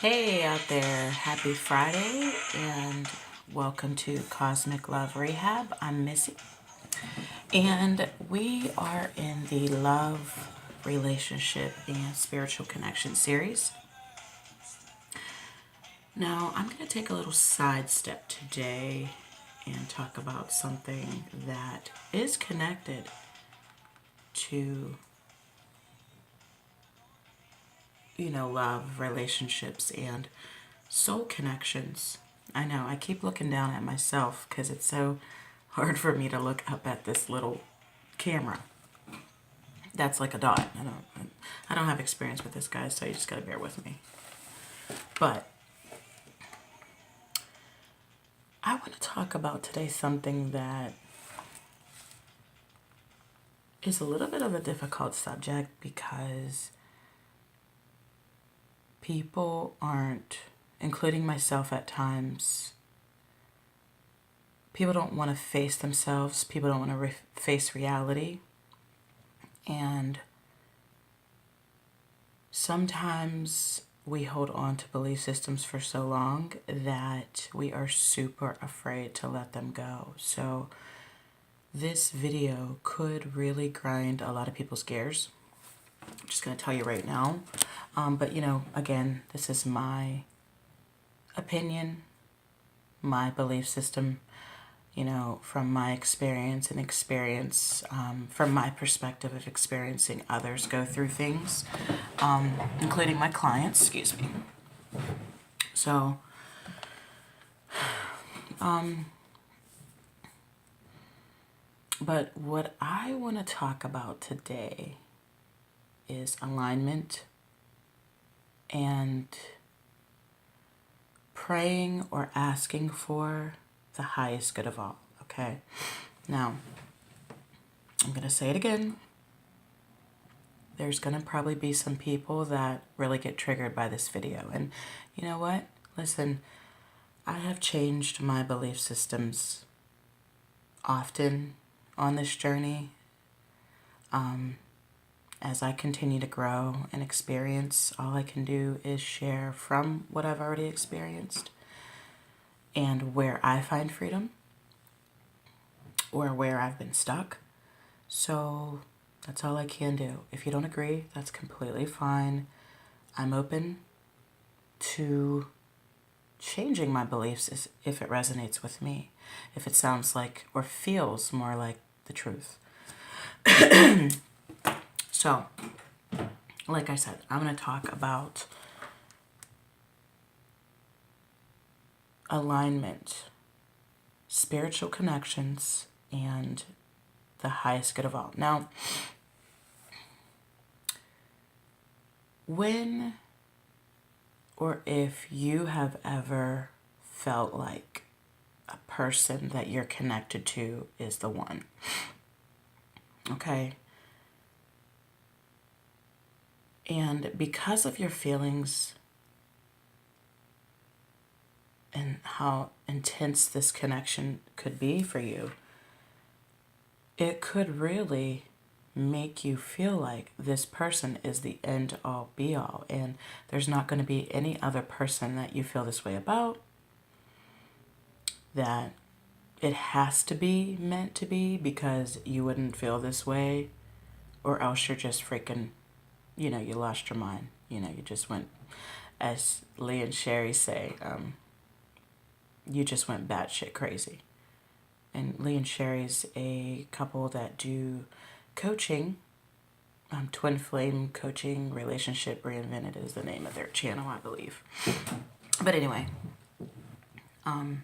Hey out there, happy Friday and welcome to Cosmic Love Rehab. I'm Missy and we are in the love, relationship, and spiritual connection series. Now, I'm going to take a little sidestep today and talk about something that is connected to, love, relationships, and soul connections. I know, I keep looking down at myself because it's so hard for me to look up at this little camera. That's like a dot. I don't have experience with this, guys, so you just gotta bear with me. But I want to talk about today something that is a little bit of a difficult subject because people aren't, including myself at times, people don't want to face themselves. People don't want to face reality. And sometimes we hold on to belief systems for so long that we are super afraid to let them go. So this video could really grind a lot of people's gears. I'm just going to tell you right now. But again, this is my opinion, my belief system, from my experience and from my perspective of experiencing others go through things, including my clients, excuse me. So, but what I want to talk about today is alignment and praying or asking for the highest good of all, okay? Now, I'm going to say it again. There's going to probably be some people that really get triggered by this video. And you know what? Listen, I have changed my belief systems often on this journey. As I continue to grow and experience, all I can do is share from what I've already experienced and where I find freedom or where I've been stuck. So that's all I can do. If you don't agree, that's completely fine. I'm open to changing my beliefs if it resonates with me, if it sounds like or feels more like the truth. So, like I said, I'm going to talk about alignment, spiritual connections, and the highest good of all. Now, when or if you have ever felt like a person that you're connected to is the one, okay? And because of your feelings and how intense this connection could be for you, it could really make you feel like this person is the end all be all, and there's not going to be any other person that you feel this way about, that it has to be meant to be because you wouldn't feel this way, or else you're just freaking, you lost your mind. You just went, as Lee and Sherry say, you just went batshit crazy. And Lee and Sherry's a couple that do coaching. Twin Flame Coaching Relationship Reinvented is the name of their channel, I believe. But anyway, now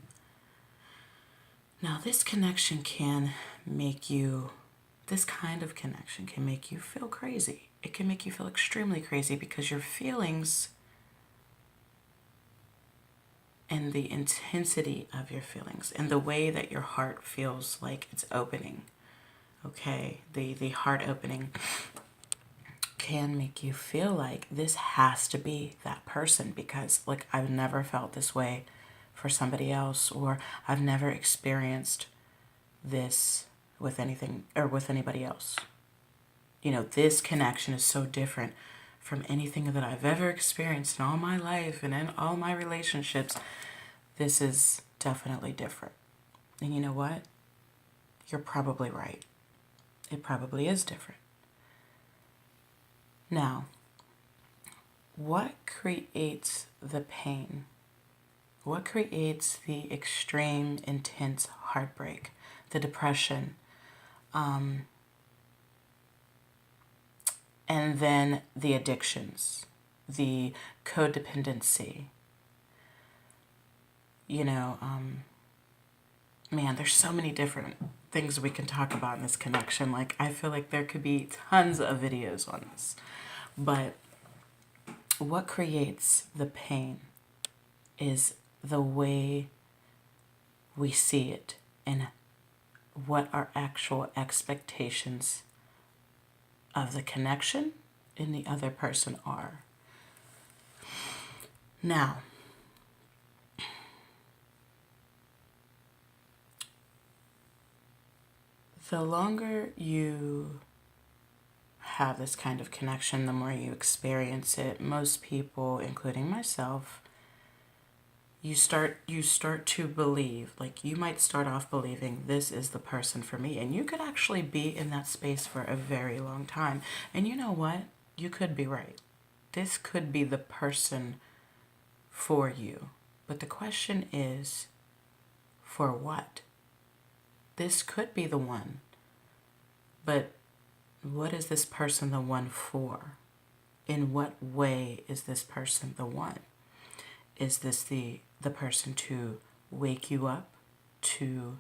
this connection can make you, this kind of connection can make you feel crazy. It can make you feel extremely crazy because your feelings and the intensity of your feelings and the way that your heart feels like it's opening, okay, the heart opening can make you feel like this has to be that person because, like, I've never felt this way for somebody else, or I've never experienced this with anything or with anybody else. This connection is so different from anything that I've ever experienced in all my life and in all my relationships, this is definitely different. And you know what? You're probably right. It probably is different. Now, what creates the pain? What creates the extreme, intense heartbreak, the depression, and then the addictions, the codependency? Man, there's so many different things we can talk about in this connection. Like, I feel like there could be tons of videos on this. But what creates the pain is the way we see it and what our actual expectations of the connection in the other person are. Now, the longer you have this kind of connection, the more you experience it. Most people, including myself, you start to believe, like, you might start off believing this is the person for me, and you could actually be in that space for a very long time. And you know what? You could be right. This could be the person for you. But the question is, for what? This could be the one. But what is this person the one for? In what way is this person the one? Is this the person to wake you up to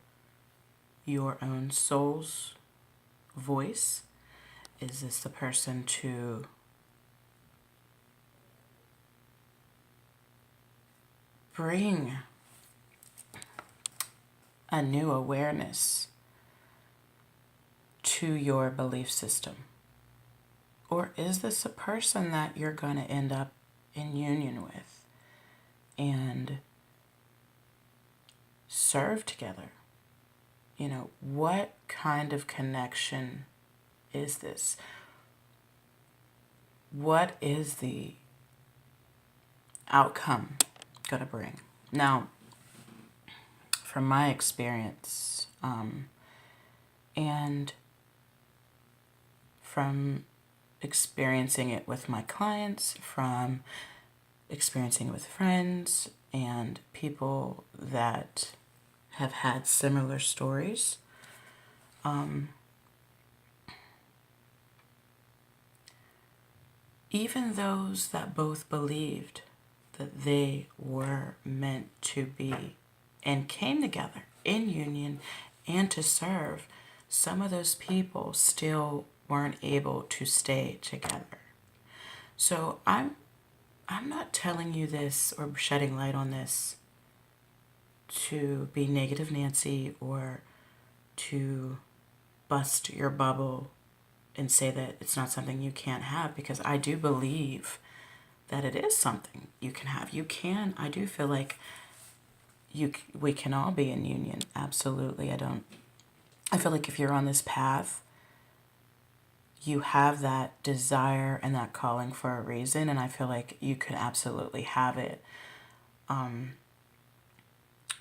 your own soul's voice? Is this the person to bring a new awareness to your belief system? Or is this a person that you're going to end up in union with and serve together? What kind of connection is this? What is the outcome going to bring? Now, from my experience, and from experiencing it with my clients, from experiencing it with friends and people that have had similar stories, even those that both believed that they were meant to be and came together in union and to serve, some of those people still weren't able to stay together. So I'm not telling you this or shedding light on this to be negative Nancy or to bust your bubble and say that it's not something you can't have, because I do believe that it is something you can have. I do feel like we can all be in union. Absolutely. I feel like if you're on this path, you have that desire and that calling for a reason, and I feel like you could absolutely have it.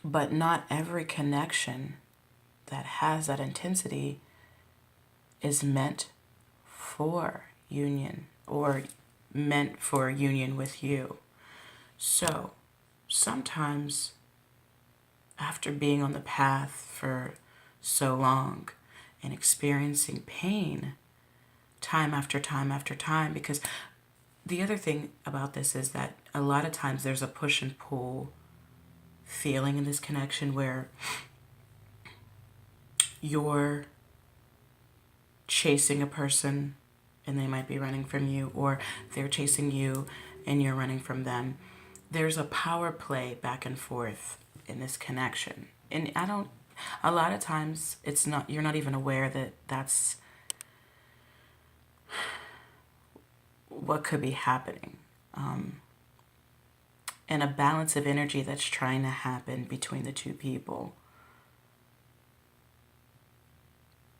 But not every connection that has that intensity is meant for union or meant for union with you. So sometimes, after being on the path for so long and experiencing pain time after time after time, because the other thing about this is that a lot of times there's a push and pull feeling in this connection where you're chasing a person and they might be running from you, or they're chasing you and you're running from them. There's a power play back and forth in this connection. And a lot of times you're not even aware that that's what could be happening. And a balance of energy that's trying to happen between the two people.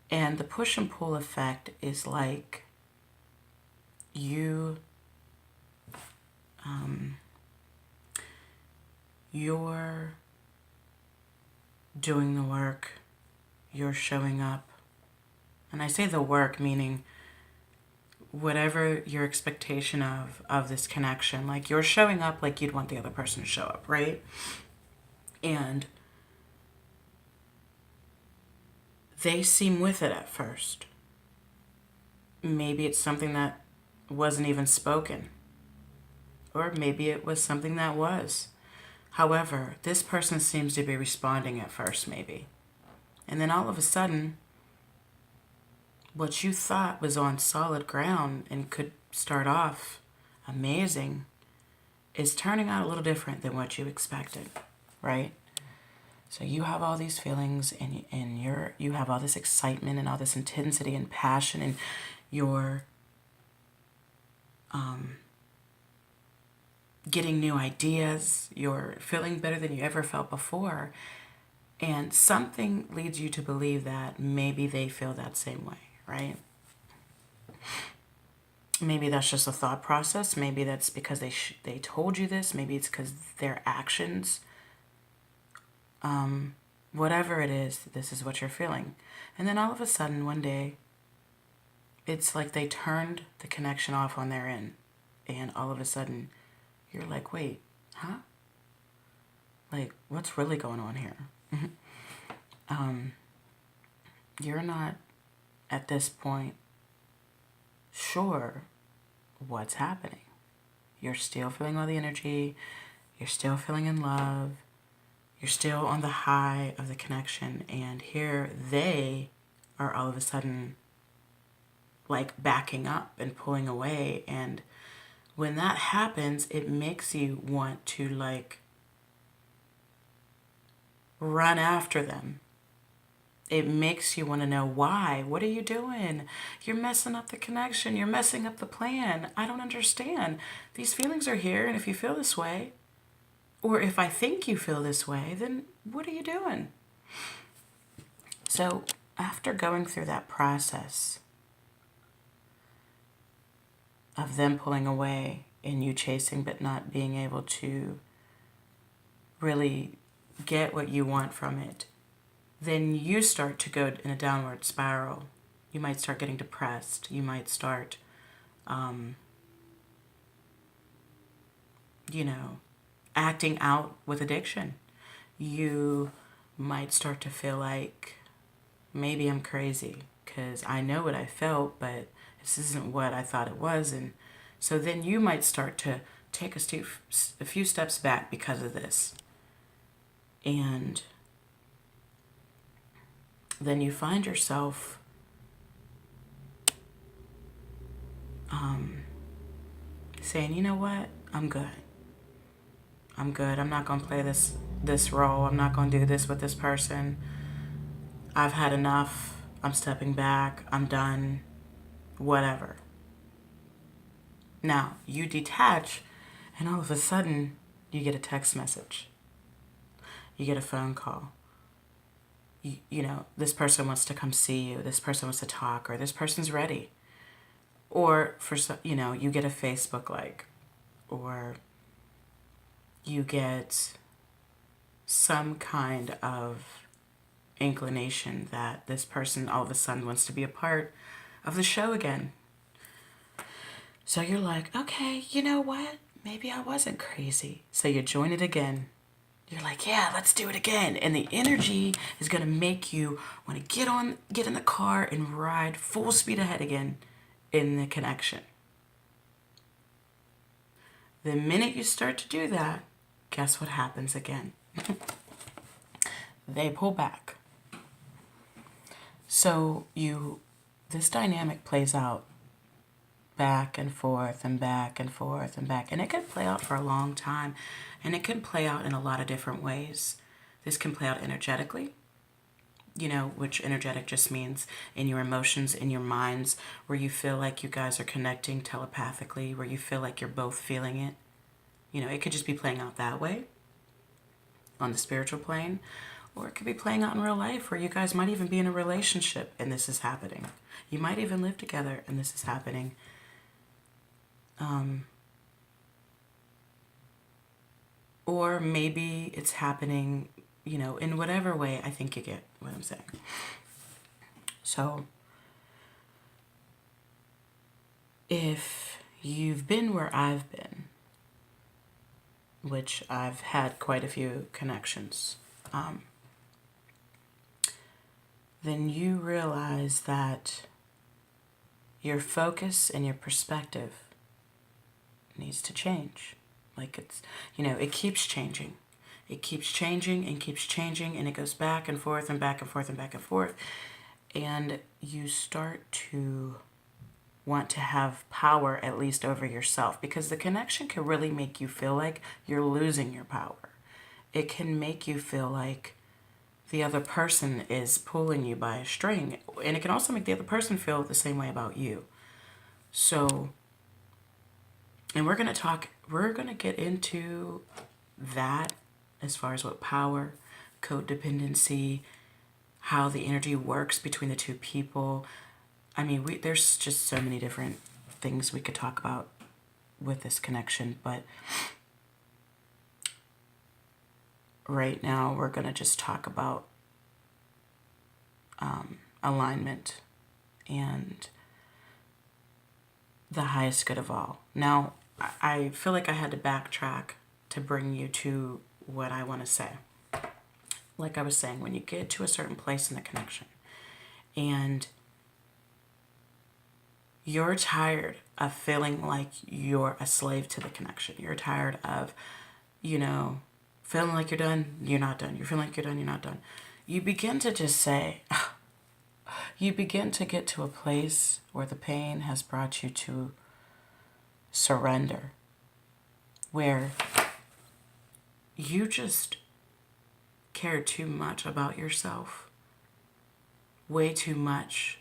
And the push and pull effect is like you You're doing the work. You're showing up. And I say the work meaning whatever your expectation of this connection. Like, you're showing up like you'd want the other person to show up, right? And they seem with it at first. Maybe it's something that wasn't even spoken, or maybe it was something that was. However, this person seems to be responding at first, maybe. And then all of a sudden, what you thought was on solid ground and could start off amazing is turning out a little different than what you expected, right? So you have all these feelings, and you have all this excitement and all this intensity and passion, and you're getting new ideas. You're feeling better than you ever felt before. And something leads you to believe that maybe they feel that same way, right? Maybe that's just a thought process. Maybe that's because they told you this. Maybe it's because their actions. Whatever it is, this is what you're feeling. And then all of a sudden, one day, it's like they turned the connection off on their end. And all of a sudden, you're like, wait, huh? Like, what's really going on here? You're not, at this point, sure what's happening. You're still feeling all the energy. You're still feeling in love. You're still on the high of the connection. And here they are all of a sudden like backing up and pulling away. And when that happens, it makes you want to like run after them. It makes you want to know why. What are you doing? You're messing up the connection. You're messing up the plan. I don't understand. These feelings are here, and if you feel this way, or if I think you feel this way, then what are you doing? So after going through that process of them pulling away and you chasing but not being able to really get what you want from it, then you start to go in a downward spiral. You might start getting depressed. You might start, acting out with addiction. You might start to feel like maybe I'm crazy because I know what I felt, but this isn't what I thought it was. And so then you might start to take a few steps back because of this. And then you find yourself saying, you know what, I'm good. I'm good. I'm not going to play this role. I'm not going to do this with this person. I've had enough. I'm stepping back. I'm done. Whatever. Now, you detach, and all of a sudden, you get a text message. You get a phone call. This person wants to come see you. This person wants to talk, or this person's ready. Or, you get a Facebook like, or you get some kind of inclination that this person all of a sudden wants to be a part of the show again. So you're like, okay, you know what? Maybe I wasn't crazy. So you join it again. You're like, yeah, let's do it again. And the energy is going to make you want to get in the car and ride full speed ahead again in the connection. The minute you start to do that, guess what happens again? They pull back. So this dynamic plays out back and forth and back and forth and back. And it can play out for a long time. And it can play out in a lot of different ways. This can play out energetically, which energetic just means in your emotions, in your minds, where you feel like you guys are connecting telepathically, where you feel like you're both feeling it. It could just be playing out that way on the spiritual plane, or it could be playing out in real life where you guys might even be in a relationship and this is happening. You might even live together and this is happening. Or maybe it's happening, in whatever way. I think you get what I'm saying. So if you've been where I've been, which I've had quite a few connections, then you realize that your focus and your perspective needs to change. Like it keeps changing. It keeps changing and keeps changing, and it goes back and forth and back and forth and back and forth. And you start to want to have power, at least over yourself, because the connection can really make you feel like you're losing your power. It can make you feel like the other person is pulling you by a string, and it can also make the other person feel the same way about you. So, and we're going to get into that as far as what power, codependency, how the energy works between the two people. I mean, there's just so many different things we could talk about with this connection, but right now we're going to just talk about alignment and the highest good of all. Now, I feel like I had to backtrack to bring you to what I want to say. Like I was saying, when you get to a certain place in the connection and you're tired of feeling like you're a slave to the connection. You're tired of, feeling like you're done, you're not done. You're feeling like you're done, you're not done. You begin to just say, you begin to get to a place where the pain has brought you to surrender, where you just care too much about yourself, way too much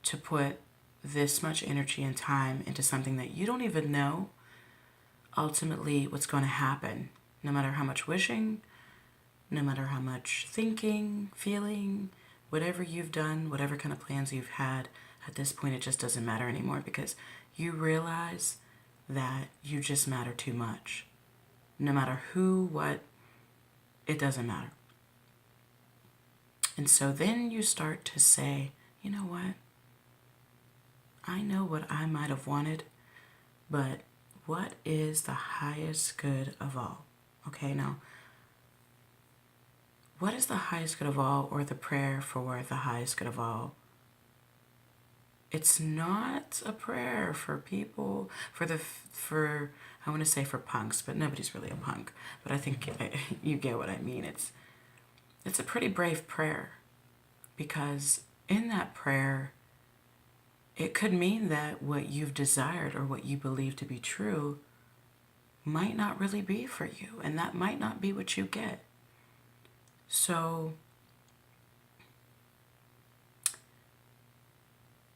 to put this much energy and time into something that you don't even know ultimately what's going to happen. No matter how much wishing, no matter how much thinking, feeling, whatever you've done, whatever kind of plans you've had, at this point it just doesn't matter anymore, because you realize that you just matter too much. No matter who, what, it doesn't matter. And so then you start to say, you know what? I know what I might have wanted, but what is the highest good of all? Okay, now, what is the highest good of all, or the prayer for the highest good of all? It's not a prayer for people, for I want to say for punks, but nobody's really a punk. But I think you get what I mean. It's a pretty brave prayer, because in that prayer, it could mean that what you've desired or what you believe to be true might not really be for you, and that might not be what you get. So,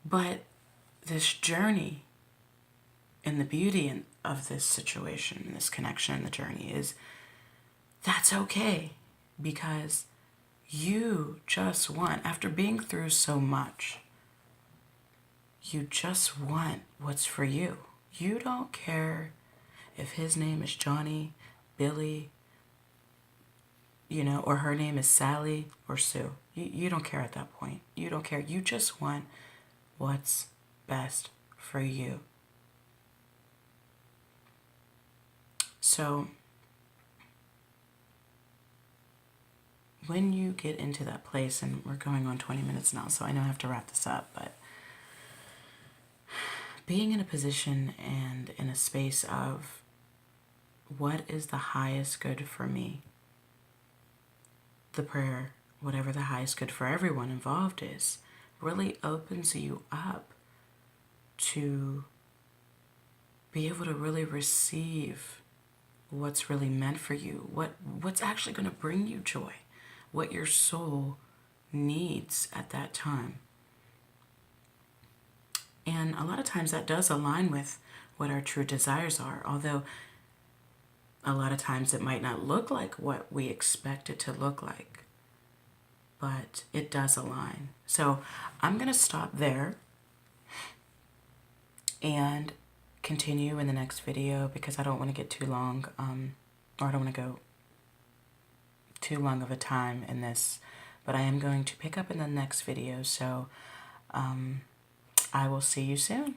but this journey and the beauty of this situation, this connection and the journey is that's okay, because you just want, after being through so much, you just want what's for you. You don't care if his name is Johnny, Billy, or her name is Sally or Sue. You don't care at that point. You don't care. You just want what's best for you. So when you get into that place, and we're going on 20 minutes now, so I know I have to wrap this up, but being in a position and in a space of what is the highest good for me, the prayer, whatever the highest good for everyone involved is, really opens you up to be able to really receive what's really meant for you, what's actually going to bring you joy, what your soul needs at that time. And a lot of times that does align with what our true desires are, although a lot of times it might not look like what we expect it to look like, but it does align. So I'm going to stop there and continue in the next video, because I don't want to get too long. or I don't want to go too long of a time in this, but I am going to pick up in the next video, so I will see you soon.